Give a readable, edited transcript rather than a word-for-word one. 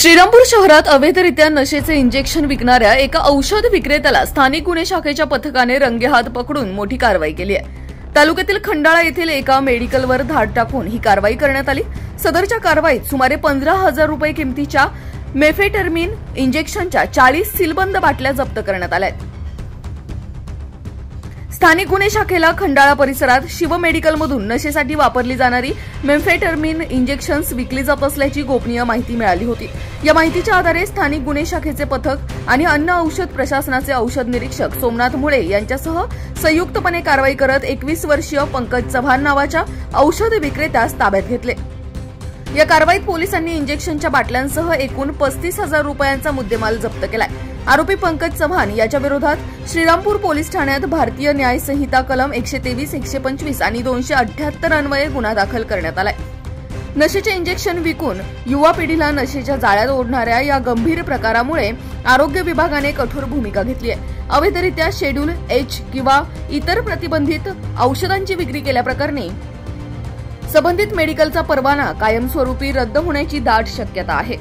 श्रीरामपूर शहरात अवैधरित्या नशेचे इंजेक्शन विकणाऱ्या एका औषध विक्रेत्याला स्थानिक गुन्हे शाखेच्या पथकाने रंगेहात पकडून मोठी कारवाई केली आहे। तालुक्यातील खंडाळा येथील एका मेडिकलवर धाड टाकून ही कारवाई करण्यात आली। सदरच्या कारवाईत सुमारे 15,000 रुपये किमतीच्या मेफेटर्मिन इंजेक्शनच्या 40 सीलबंद बाटल्या जप्त करण्यात आल्या आहेत। स्थानिक गुन्हे शाखेला खंडाळा परिसरात शिव मेडिकलमधून नशेसाठी वापरली जाणारी मेम्फेटर्मिन इंजेक्शन्स विकली जात असल्याची गोपनीय माहिती मिळाली होती। या माहितीच्या आधारे स्थानिक गुन्हे शाखेचे पथक आणि अन्न औषध प्रशासनाचे औषध निरीक्षक सोमनाथ मुळे यांच्यासह संयुक्तपणे कारवाई करत 21 वर्षीय पंकज चव्हाण नावाच्या औषध विक्रेत्यास ताब्यात घेतले। या कारवाईत पोलिसांनी इंजेक्शनच्या बाटल्यांसह एकूण 35,000 रुपयांचा मुद्देमाल जप्त केलाय। आरोपी पंकज चव्हाण याच्या विरोधात श्रीरामपूर पोलीस ठाण्यात भारतीय न्याय संहिता कलम 123, 125 आणि 278 अन्वये गुन्हा दाखल करण्यात आलाय। नशेचे इंजेक्शन विकून युवा पिढीला नशेच्या जाळ्यात ओढणाऱ्या या गंभीर प्रकारामुळे आरोग्य विभागाने कठोर भूमिका घेतली आहे। अवैधरित्या शेड्यूल एच किंवा इतर प्रतिबंधित औषधांची विक्री केल्याप्रकरणी संबंधित मेडिकलचा परवाना कायमस्वरूपी रद्द होण्याची दाट शक्यता आहे।